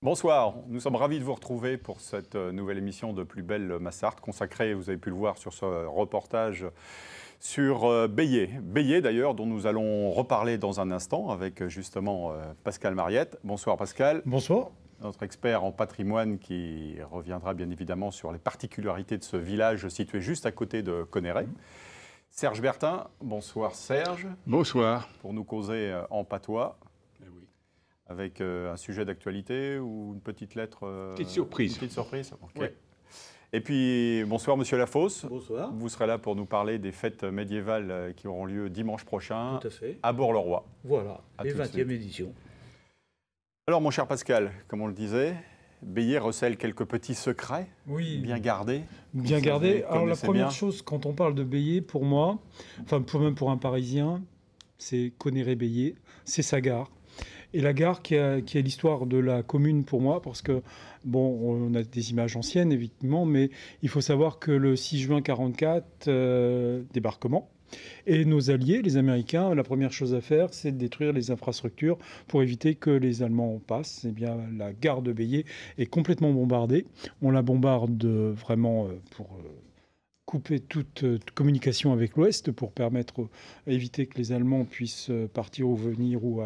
Bonsoir, nous sommes ravis de vous retrouver pour cette nouvelle émission de Plus belle Massarthe, consacrée, vous avez pu le voir sur ce reportage sur Bélier. Bélier d'ailleurs, dont nous allons reparler dans un instant avec justement Pascal Mariette. Bonsoir Pascal. Bonsoir. Notre expert en patrimoine qui reviendra bien évidemment sur les particularités de ce village situé juste à côté de Connerré. Serge Bertin, bonsoir Serge. Bonsoir. Pour nous causer en patois. Avec un sujet d'actualité ou une petite lettre Petite surprise. Une petite surprise, ok. Oui. Et puis, bonsoir Monsieur Lafosse. Bonsoir. Vous serez là pour nous parler des fêtes médiévales qui auront lieu dimanche prochain. Tout à fait. À Bourg-le-Roi. Voilà, À les tout de 20e suite. éditions. Alors, mon cher Pascal, comme on le disait, Bélier recèle quelques petits secrets, Oui. bien gardés. Bien Vous gardé. Alors la connaissez première bien. chose, quand on parle de Bélier, pour moi, enfin même pour un Parisien, c'est Connerré-Bélier, c'est sa gare. Et la gare qui est l'histoire de la commune pour moi, parce que, bon, on a des images anciennes, évidemment, mais il faut savoir que le 6 juin 1944, débarquement, et nos alliés, les Américains, la première chose à faire, c'est de détruire les infrastructures pour éviter que les Allemands passent. Eh bien, la gare de Bélier est complètement bombardée. On la bombarde vraiment pour couper toute communication avec l'Ouest pour permettre éviter que les Allemands puissent partir ou venir ou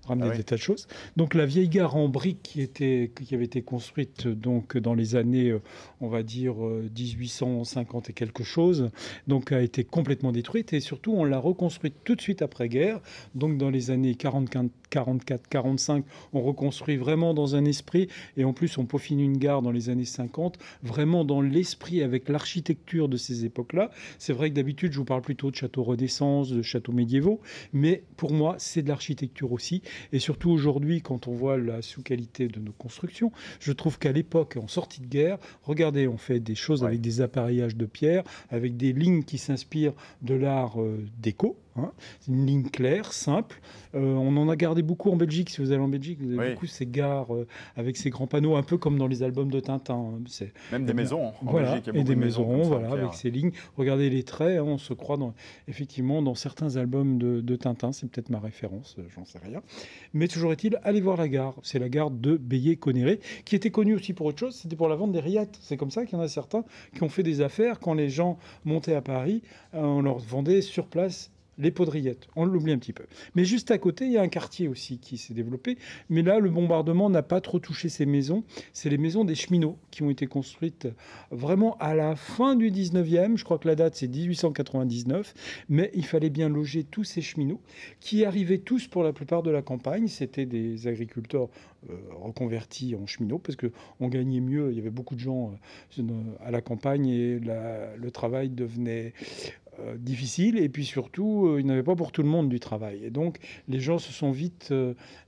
ramener des tas de choses. Donc la vieille gare en briques qui avait été construite donc dans les années, on va dire 1850 et quelque chose, donc a été complètement détruite et surtout on l'a reconstruite tout de suite après-guerre. Donc dans les années 44-45, on reconstruit vraiment dans un esprit et en plus on peaufine une gare dans les années 50, vraiment dans l'esprit avec l'architecture de ces époques-là. C'est vrai que d'habitude, je vous parle plutôt de châteaux Renaissance, de châteaux médiévaux, mais pour moi, c'est de l'architecture aussi. Et surtout aujourd'hui, quand on voit la sous-qualité de nos constructions, je trouve qu'à l'époque, en sortie de guerre, regardez, on fait des choses avec des appareillages de pierre, avec des lignes qui s'inspirent de l'art déco. C'est une ligne claire, simple. On en a gardé beaucoup en Belgique. Si vous allez en Belgique, vous avez beaucoup ces gares avec ces grands panneaux, un peu comme dans les albums de Tintin. Même des maisons. En voilà, Belgique, il y a et beaucoup des de maisons, comme ça, voilà, Pierre. avec ces lignes. Regardez les traits, on se croit effectivement dans certains albums de Tintin. C'est peut-être ma référence, j'en sais rien. Mais toujours est-il, allez voir la gare. C'est la gare de Bélier-Connerré, qui était connue aussi pour autre chose. C'était pour la vente des rillettes. C'est comme ça qu'il y en a certains qui ont fait des affaires. Quand les gens montaient à Paris, on leur vendait sur place les pots de rillettes, on l'oublie un petit peu. Mais juste à côté, il y a un quartier aussi qui s'est développé. Mais là, le bombardement n'a pas trop touché ces maisons. C'est les maisons des cheminots qui ont été construites vraiment à la fin du 19e. Je crois que la date, c'est 1899. Mais il fallait bien loger tous ces cheminots qui arrivaient tous pour la plupart de la campagne. C'était des agriculteurs reconvertis en cheminots parce qu'on gagnait mieux. Il y avait beaucoup de gens à la campagne et le travail devenait difficile et puis surtout il n'y avait pas pour tout le monde du travail et donc les gens se sont vite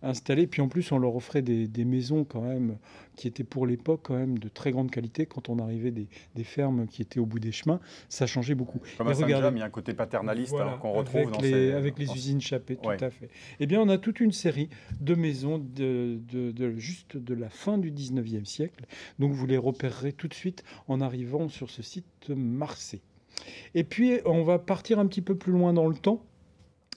installés, puis en plus on leur offrait des maisons quand même qui étaient pour l'époque quand même de très grande qualité. Quand on arrivait des fermes qui étaient au bout des chemins, ça changeait beaucoup. Comme à Saint-Jean, il y a un côté paternaliste voilà, qu'on retrouve avec les usines Chappé, tout à fait. Eh bien on a toute une série de maisons juste de la fin du 19e siècle, donc vous les repérerez tout de suite en arrivant sur ce site Marseille. Et puis, on va partir un petit peu plus loin dans le temps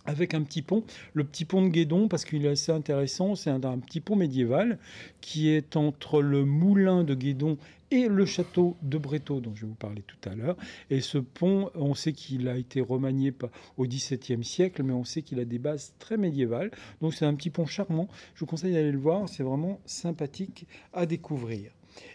avec un petit pont, le petit pont de Guédon, parce qu'il est assez intéressant. C'est un petit pont médiéval qui est entre le moulin de Guédon et le château de Brétaux, dont je vais vous parler tout à l'heure. Et ce pont, on sait qu'il a été remanié au XVIIe siècle, mais on sait qu'il a des bases très médiévales. Donc c'est un petit pont charmant. Je vous conseille d'aller le voir. C'est vraiment sympathique à découvrir.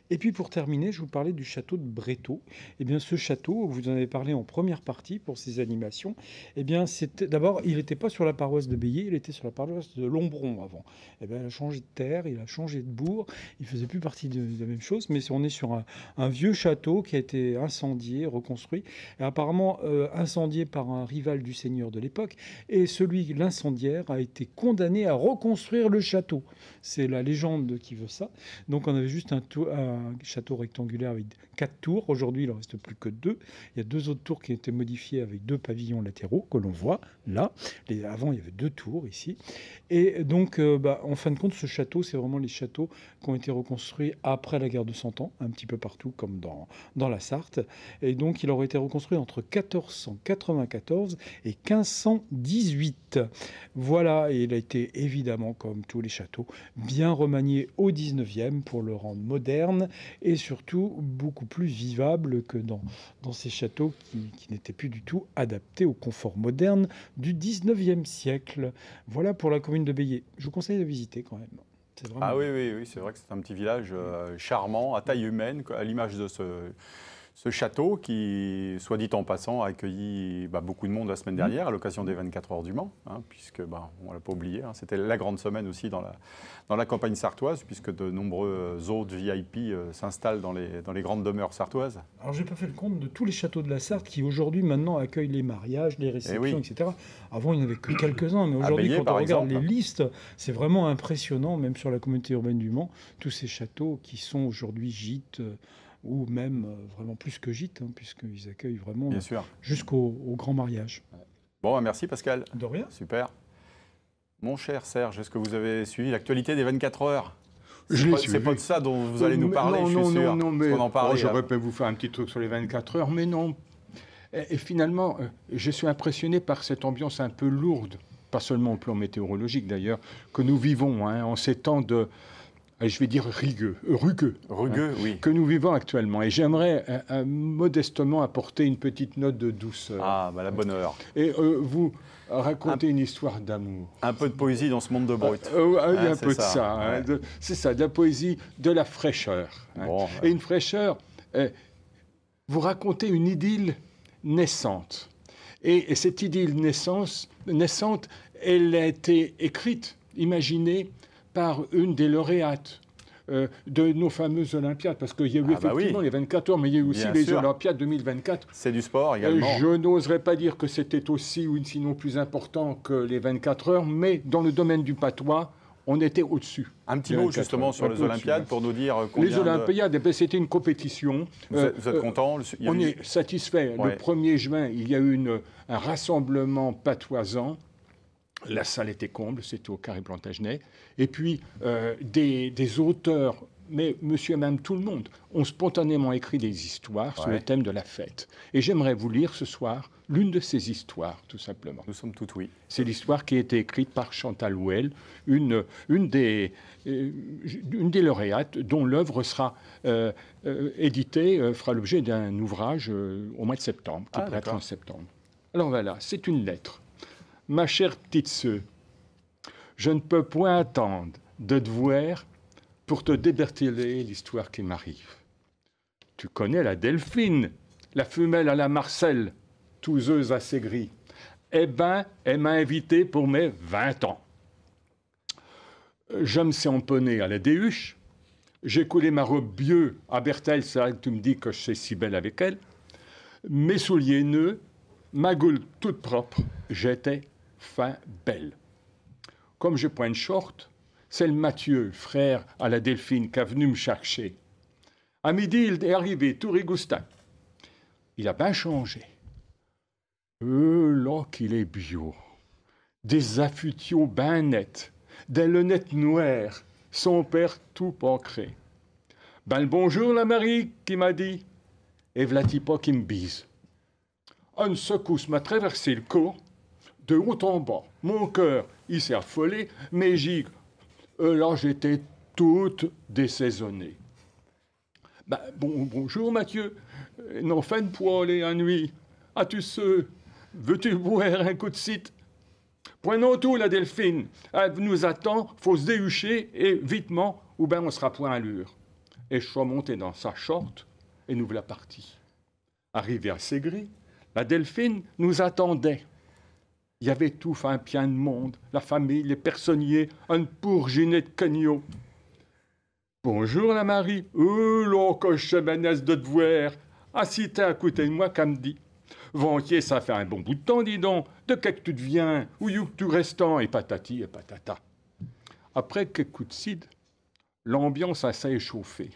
Et puis pour terminer, je vous parlais du château de Brétaux. Eh bien, ce château, vous en avez parlé en première partie pour ses animations. Eh bien, d'abord, il n'était pas sur la paroisse de Bélier, il était sur la paroisse de Lombron avant. Eh bien, il a changé de terre, il a changé de bourg. Il faisait plus partie de la même chose, mais on est sur un vieux château qui a été incendié, reconstruit, et apparemment incendié par un rival du seigneur de l'époque. Et l'incendiaire, a été condamné à reconstruire le château. C'est la légende qui veut ça. Donc, on avait juste château rectangulaire avec 4 tours. Aujourd'hui, il n'en reste plus que 2. Il y a 2 autres tours qui ont été modifiées avec 2 pavillons latéraux que l'on voit là. Avant, il y avait 2 tours ici. Et donc, en fin de compte, ce château, c'est vraiment les châteaux qui ont été reconstruits après la guerre de Cent Ans, un petit peu partout, comme dans la Sarthe. Et donc, il aurait été reconstruit entre 1494 et 1518. Voilà, et il a été évidemment, comme tous les châteaux, bien remanié au 19e pour le rendre moderne et surtout beaucoup plus vivable que dans ces châteaux qui n'étaient plus du tout adaptés au confort moderne du 19e siècle. Voilà pour la commune de Bélier. Je vous conseille de visiter quand même. Ah oui, c'est vrai que c'est un petit village charmant, à taille humaine, à l'image de ce château qui, soit dit en passant, a accueilli beaucoup de monde la semaine dernière à l'occasion des 24 heures du Mans, puisque, on ne l'a pas oublié, c'était la grande semaine aussi dans la campagne sartoise, puisque de nombreux hôtes VIP s'installent dans les grandes demeures sartoises. Alors, je n'ai pas fait le compte de tous les châteaux de la Sarthe qui, aujourd'hui, maintenant, accueillent les mariages, les réceptions, etc. Avant, il n'y en avait que quelques-uns, mais aujourd'hui, quand on regarde les listes, c'est vraiment impressionnant, même sur la communauté urbaine du Mans, tous ces châteaux qui sont aujourd'hui gîtes, ou même vraiment plus que gîtes, puisqu'ils accueillent vraiment jusqu'au grand mariage. Bon, merci Pascal. De rien. Super. Mon cher Serge, est-ce que vous avez suivi l'actualité des 24 heures? C'est pas de ça dont vous allez nous parler, je suis sûr. Non, mais j'aurais pu vous faire un petit truc sur les 24 heures, mais non. Et finalement, je suis impressionné par cette ambiance un peu lourde, pas seulement au plan météorologique d'ailleurs, que nous vivons en ces temps de... je vais dire rugueux, oui. Que nous vivons actuellement. Et j'aimerais modestement apporter une petite note de douceur. Ah, la bonne heure. Et vous racontez une histoire d'amour. Un peu de poésie dans ce monde de brut. Il y a un peu de ça. C'est ça, de la poésie, de la fraîcheur. Bon, Et une fraîcheur, vous racontez une idylle naissante. Et cette idylle naissante, elle a été écrite, imaginée, par une des lauréates de nos fameuses Olympiades, parce qu'il y a eu effectivement les 24 heures, mais il y a eu aussi les Olympiades 2024. C'est du sport également. Je n'oserais pas dire que c'était aussi ou sinon plus important que les 24 heures, mais dans le domaine du patois, on était au-dessus. Un petit mot justement sur les Olympiades pour nous dire combien... Les Olympiades, c'était une compétition. Vous êtes content? On est satisfait. Le 1er juin, il y a eu un rassemblement patoisant. La salle était comble, c'était au Carré Plantagenet. Et puis, des auteurs, mais monsieur et madame tout le monde, ont spontanément écrit des histoires sur le thème de la fête. Et j'aimerais vous lire ce soir l'une de ces histoires, tout simplement. Nous sommes tout oui. C'est l'histoire qui a été écrite par Chantal Houel, une des lauréates, dont l'œuvre sera éditée, fera l'objet d'un ouvrage au mois de septembre, qui paraîtra en septembre. Alors voilà, c'est une lettre. Ma chère petite sœur, je ne peux point attendre de te voir pour te déberteler l'histoire qui m'arrive. Tu connais la Delphine, la femelle à la Marcelle, touseuse à Ségris. Eh ben, elle m'a invité pour mes 20 ans. Je me suis emponné à la déhuche, j'ai coulé ma robe bieux à Berthel, c'est vrai que tu me dis que je suis si belle avec elle, mes souliers neufs, ma goule toute propre, j'étais fin belle. Comme je prends une short, c'est le Mathieu, frère à la Delphine, qui est venu me chercher. À midi, il est arrivé, tout rigoustin. Il a bien changé. Là qu'il est bio. Des affutiaux bien nets, des lunettes noires, son père tout pancré. Ben le bonjour, la Marie, qui m'a dit. Et v'là-t-il pas qui me bise. Une secousse m'a traversé le corps, de haut en bas. Mon cœur, il s'est affolé, mes gicles, là, j'étais toute désaisonnée. Ben, bonjour, Mathieu. Non, fin de poêler à nuit. As-tu veux-tu boire un coup de cite? Prenons tout, la Delphine. Elle nous attend, faut se déhucher, et vitement, ou ben on sera point à l'heure. Et je suis monté dans sa short, et nous voilà partis. Arrivé à Ségris, la Delphine nous attendait. Il y avait tout un pian de monde, la famille, les personniers, un pourginet de cagnots. Bonjour, la Marie. Là, que je menace de te voir. Assis-toi à côté de moi, qu'elle me dit. Ventier, ça fait un bon bout de temps, dis donc. De qu'est-ce que tu deviens? Où tu restes? Et patati et patata. Après quelques coups de cid, l'ambiance s'est échauffée.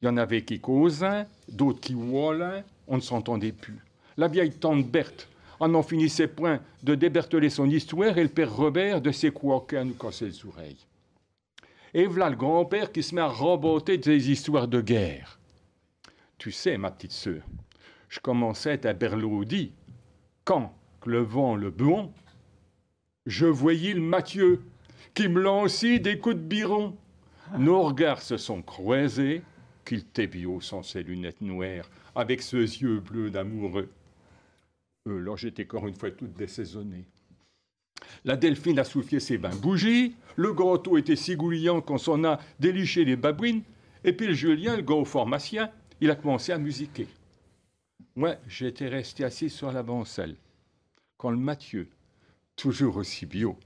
Il y en avait qui causaient, d'autres qui wolaient, on ne s'entendait plus. La vieille tante Berthe n'en finissait point de déberteler son histoire et le père Robert de s'équoquer à nous casser les oreilles. Et voilà le grand-père qui se met à raboter des histoires de guerre. Tu sais, ma petite sœur, je commençais à Berlaudi quand, levant le buon, je voyais le Mathieu qui me lançait des coups de biron. Nos regards se sont croisés, qu'il t'ébio sans ses lunettes noires, avec ses yeux bleus d'amoureux. Là, j'étais encore une fois toute désaisonnée. La Delphine a soufflé ses 20 bougies, le gâteau était si gouillant qu'on s'en a déliché les babouines, et puis le Julien, le gars au pharmacien, il a commencé à musiquer. Moi, j'étais resté assis sur la bancelle, quand le Mathieu, toujours aussi bio,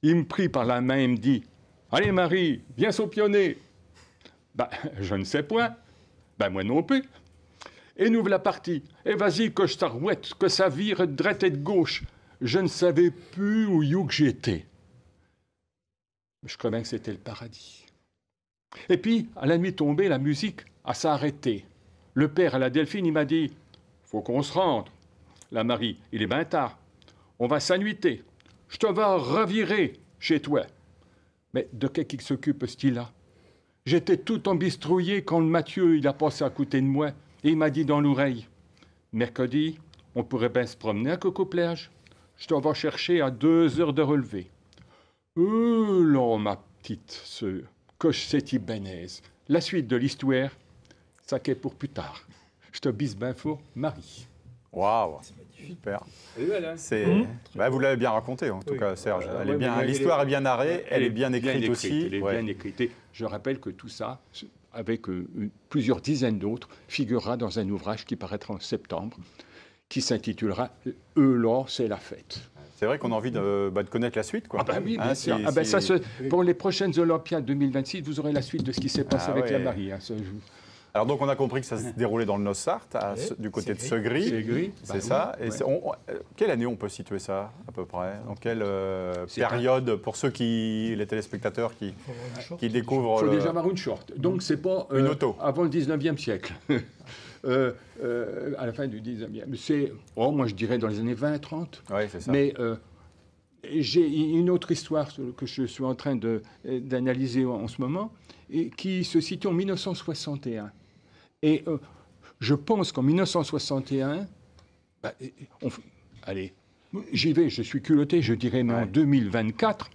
il me prit par la main et me dit « Allez Marie, viens saupionner !» Ben, je ne sais point. Ben, moi non plus. Et nous voilà partis. Et vas-y, que je t'arouette, que ça vire de droite et de gauche. Je ne savais plus où que j'étais. Je crois bien que c'était le paradis. Et puis, à la nuit tombée, la musique s'est arrêtée. Le père à la Delphine, il m'a dit « Faut qu'on se rende. La Marie, il est bien tard. On va s'annuiter. Je te vais revirer chez toi. » Mais de qui s'occupe ce là? J'étais tout embistrouillé quand le Mathieu, il a passé à côté de moi et il m'a dit dans l'oreille « Mercredi, on pourrait bien se promener à Coco-Plage. Je te vais chercher à 2 heures de relevé. » Là, ma petite sœur, que je sais Ibénaise. La suite de l'histoire, ça qu'est pour plus tard. Je te bise bien fort, Marie. Waouh, super. Voilà. Vous l'avez bien raconté, en tout cas, Serge. L'histoire est bien narrée, elle est bien écrite aussi. Elle est bien écrite. Et je rappelle que tout ça, avec plusieurs dizaines d'autres, figurera dans un ouvrage qui paraîtra en septembre, qui s'intitulera « là, c'est la fête ». C'est vrai qu'on a envie de connaître la suite, quoi. Ah ben oui, bien sûr. Pour les prochaines Olympiades 2026, vous aurez la suite de ce qui s'est passé avec la Marie. Alors donc on a compris que ça se déroulait dans le Nord-Sarthe, du côté de Segris. C'est ça. Et quelle année on peut situer ça, à peu près? Dans quelle période, pour ceux les téléspectateurs qui découvrent... Il faut déjà avoir une short. Donc c'est pas une auto. Avant le 19e siècle. À la fin du 19e. C'est, moi je dirais dans les années 20-30. Oui, c'est ça. Mais j'ai une autre histoire que je suis en train d'analyser en ce moment, et qui se situe en 1961. Et je pense qu'en 1961, allez, j'y vais, je suis culotté, je dirais, mais en 2024,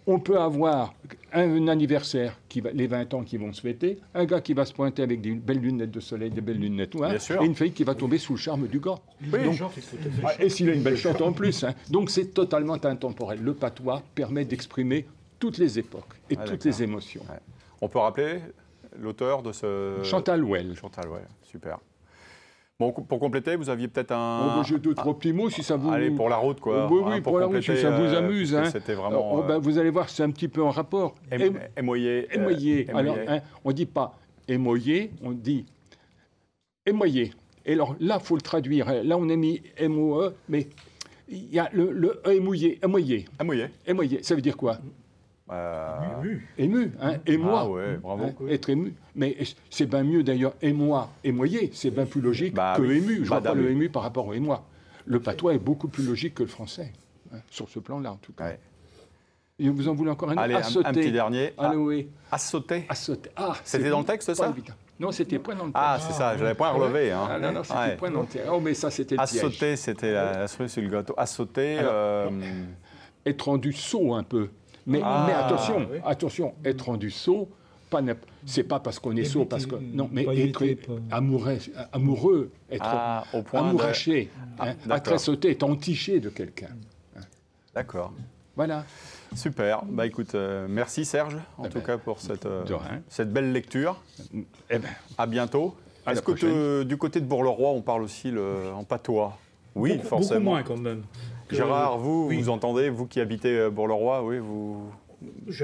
on peut avoir un anniversaire, les 20 ans qui vont se fêter, un gars qui va se pointer avec des belles lunettes de soleil, des belles lunettes noires, et une fille qui va tomber sous le charme du gars. Et s'il a une belle chante en plus. Donc c'est totalement intemporel. Le patois permet d'exprimer toutes les époques et toutes les émotions. On peut rappeler l'auteur de ce... Chantal Well. Chantal Well, super. Bon, pour compléter, vous aviez peut-être un... J'ai 2-3 petits mots si ça vous... Allez, pour la route, quoi. Oui, pour la route, si ça vous amuse. C'était vraiment... vous allez voir, c'est un petit peu en rapport. Émoyer. Alors, on ne dit pas émoyer, on dit émoyer. Et alors, là, il faut le traduire. Là, on a mis M-O-E, mais il y a le E émouillé. Émoyer, ça veut dire quoi? Ému, émoi. Ah ouais, bravo. Être ému. Mais c'est bien mieux d'ailleurs, émoi, émoyer, c'est bien plus logique que ému. Je vois pas le ému par rapport au émoi. Le patois est beaucoup plus logique que le français, sur ce plan-là en tout cas. Et vous en voulez encore un? Allez, un petit dernier. Assauter. Ah, c'était dans le texte, ça? Non, c'était point dans le texte. Ah, c'est ça, je n'avais point relevé. Non, c'était point dans le texte. Oh, mais ça, c'était le piège. Assauter, c'était la cerise sur le gâteau. Assauter... Être rendu sot un peu. Mais attention, être rendu sot, c'est pas parce qu'on est sot, parce que non, mais être amoureux, être amouraché, être sauté, être entiché de quelqu'un. D'accord. Voilà. Super. Bah écoute, merci Serge, en tout cas pour cette belle lecture. À bientôt. Est-ce que du côté de Bourg-le-Roi, on parle aussi en patois? Oui, forcément. Beaucoup moins quand même. Gérard, vous entendez, vous qui habitez Bourg-le-Roi, oui, vous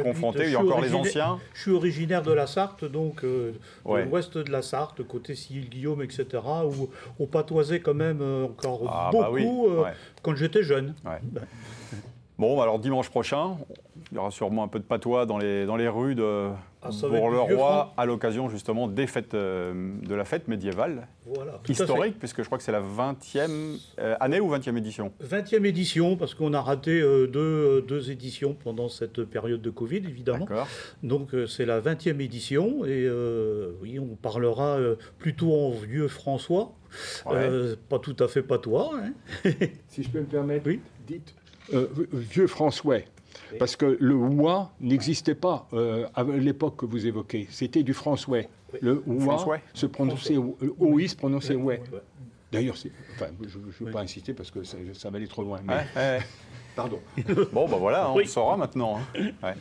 confrontez, il y a encore les anciens. Je suis originaire de la Sarthe, donc de l'ouest de la Sarthe, côté Sille-Guillaume, etc., où on patoisait quand même encore beaucoup quand j'étais jeune. Bon, alors dimanche prochain, Il y aura sûrement un peu de patois dans les rues de ça va être du vieux Bourg-le-Roi franc. à l'occasion justement des fêtes, de la fête médiévale, Voilà, tout à fait. historique, puisque je crois que c'est la 20e année ou 20e édition. 20e édition, parce qu'on a raté deux éditions pendant cette période de Covid, évidemment. D'accord. Donc c'est la 20e édition, et oui, on parlera plutôt en vieux François, Ouais. pas tout à fait patois. Hein. Si je peux me permettre, Oui. dites vieux François. Parce que le ouah n'existait pas à l'époque que vous évoquez. C'était du François. Le ouah François. se prononçait OI se prononçait ouais. Ouais. D'ailleurs, enfin, je ne veux pas insister parce que ça va aller trop loin. Mais... Ouais, ouais. Pardon. Bon, ben voilà, on Oui. le saura maintenant. Hein. Ouais.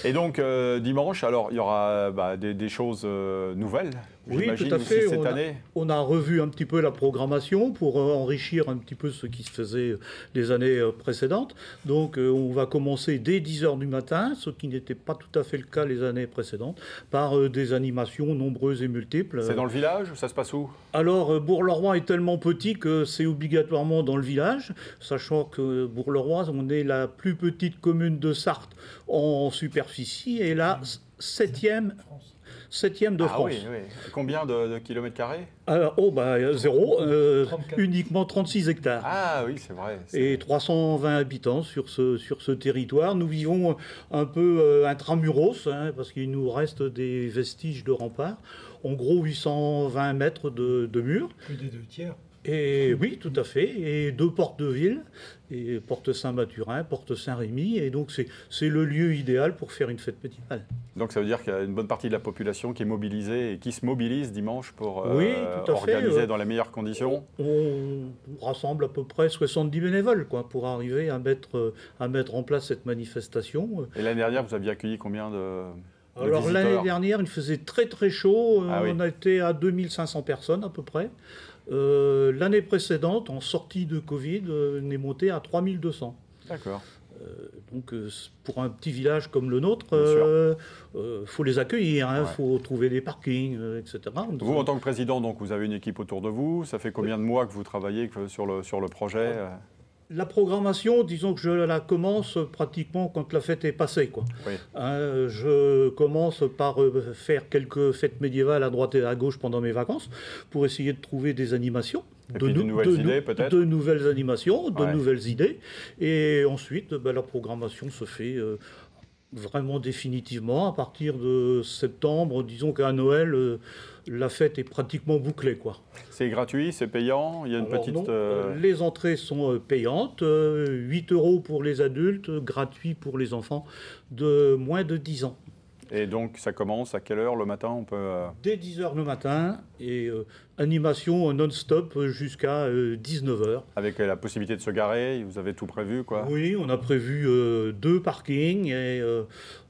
Et donc, dimanche, alors, il y aura des choses nouvelles, Oui, j'imagine, tout à aussi fait. cette année. On a revu un petit peu la programmation pour enrichir un petit peu ce qui se faisait les années précédentes. Donc, on va commencer dès 10h du matin, ce qui n'était pas tout à fait le cas les années précédentes, par des animations nombreuses et multiples. C'est dans le village, ça se passe où? Alors, Bourg-le-Roi est tellement petit que c'est obligatoirement dans le village, sachant que Bourg-le-Roi, on est la plus petite commune de Sarthe en superficie et la septième de Ah France. oui, oui. Combien de kilomètres carrés? Alors, zéro, 34. uniquement 36 hectares. Ah oui, c'est vrai. Et 320 habitants sur ce territoire. Nous vivons un peu intramuros, hein, parce qu'il nous reste des vestiges de remparts. En gros, 820 mètres de murs. Plus des 2 tiers. Et oui, tout à fait. Et 2 portes de ville, et porte Saint-Mathurin, porte Saint-Rémy. Et donc, c'est le lieu idéal pour faire une fête médiévale. Donc ça veut dire qu'il y a une bonne partie de la population qui est mobilisée et qui se mobilise dimanche pour Oui, tout à fait, organiser dans les meilleures conditions. On rassemble à peu près 70 bénévoles pour arriver à mettre en place cette manifestation. Et l'année dernière, vous aviez accueilli combien de Alors visiteurs? l'année dernière, il faisait très très chaud. Ah oui. On a été à 2500 personnes à peu près. L'année précédente, en sortie de Covid, on est monté à 3200. D'accord. Donc pour un petit village comme le nôtre, faut les accueillir, Ouais. faut trouver des parkings, etc. Vous, en tant que président, donc, vous avez une équipe autour de vous. Ça fait combien de mois que vous travaillez sur le projet? La programmation, disons que je la commence pratiquement quand la fête est passée, quoi. Oui. Hein, je commence par faire quelques fêtes médiévales à droite et à gauche pendant mes vacances pour essayer de trouver des animations. Et puis de nouvelles idées, peut-être? De nouvelles animations, de Ouais. nouvelles idées. Et ensuite, la programmation se fait vraiment définitivement à partir de septembre. Disons qu'à Noël, la fête est pratiquement bouclée, quoi. C'est gratuit, c'est payant? Il y a une Alors petite... non, les entrées sont payantes, 8 € pour les adultes, gratuit pour les enfants de moins de 10 ans. Et donc, ça commence à quelle heure le matin? On peut... Dès 10h le matin et animation non-stop jusqu'à 19h. Avec la possibilité de se garer, vous avez tout prévu, quoi? Oui, on a prévu 2 parkings et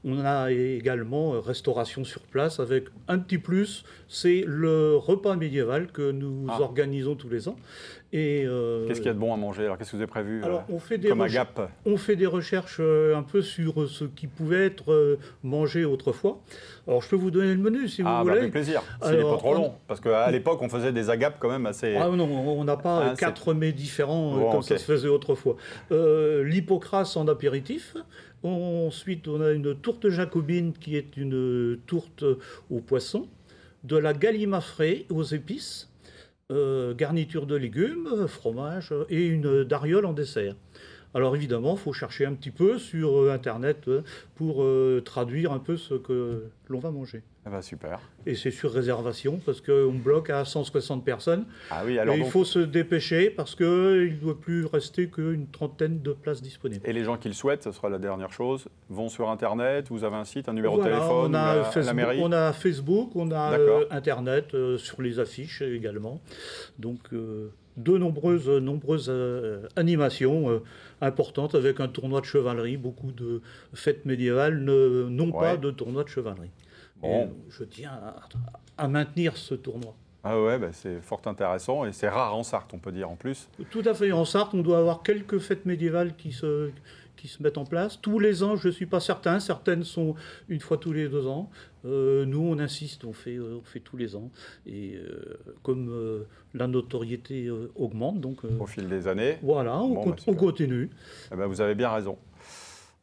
on a également restauration sur place avec un petit plus, c'est le repas médiéval que nous organisons tous les ans. Et Qu'est-ce qu'il y a de bon à manger? Alors, qu'est-ce que vous avez prévu alors, on fait des comme à recherches. Gap? On fait des recherches un peu sur ce qui pouvait être mangé autrefois. Alors, je peux vous donner le menu si vous Avec voulez. plaisir, s'il n'est Alors, pas trop long. Parce qu'à l'époque, on faisait des agapes quand même assez... Ah non, on n'a pas Ah, 4 mets différents Bon, comme ok. ça se faisait autrefois. L'hypocrase en apéritif. Ensuite, on a une tourte jacobine qui est une tourte au poisson. De la galimafrée aux épices. Garniture de légumes, fromage et une dariole en dessert. Alors évidemment, il faut chercher un petit peu sur Internet pour traduire un peu ce que l'on va manger. Eh ben, super. Et c'est sur réservation parce qu'on bloque à 160 personnes. Ah oui, alors Et il donc... faut se dépêcher parce qu'il ne doit plus rester qu'une trentaine de places disponibles. Et les gens qui le souhaitent, ce sera la dernière chose, vont sur Internet, vous avez un site, un numéro Voilà, de téléphone, on a la Facebook, mairie? on a Facebook, on a D'accord. Internet sur les affiches également. Donc de nombreuses animations importantes avec un tournoi de chevalerie. Beaucoup de fêtes médiévales n'ont Ouais. pas de tournoi de chevalerie. Bon. Et je tiens à maintenir ce tournoi. Ah ouais, c'est fort intéressant et c'est rare en Sarthe, on peut dire en plus. Tout à fait. En Sarthe, on doit avoir quelques fêtes médiévales qui se mettent en place. Tous les ans, je ne suis pas certain. Certaines sont une fois tous les 2 ans. Nous, on insiste, on fait tous les ans. Et comme la notoriété augmente, donc Au fil des années. voilà, on Bon, super. continue. Eh ben, vous avez bien raison.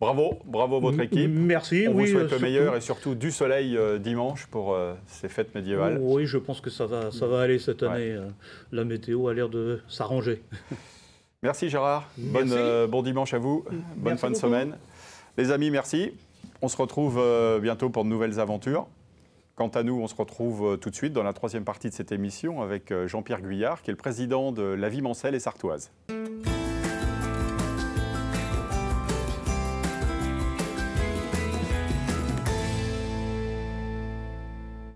Bravo, bravo à votre équipe. Merci. On oui, vous souhaite le surtout. meilleur et surtout du soleil dimanche pour ces fêtes médiévales. Oui, je pense que ça va aller cette année. La météo a l'air de s'arranger. Merci Gérard. Merci. Bon dimanche à vous. Bonne Merci fin de beaucoup. semaine. Les amis, merci. On se retrouve bientôt pour de nouvelles aventures. Quant à nous, on se retrouve tout de suite dans la troisième partie de cette émission avec Jean-Pierre Guyard, qui est le président de la Vie Mancelle et Sartoise.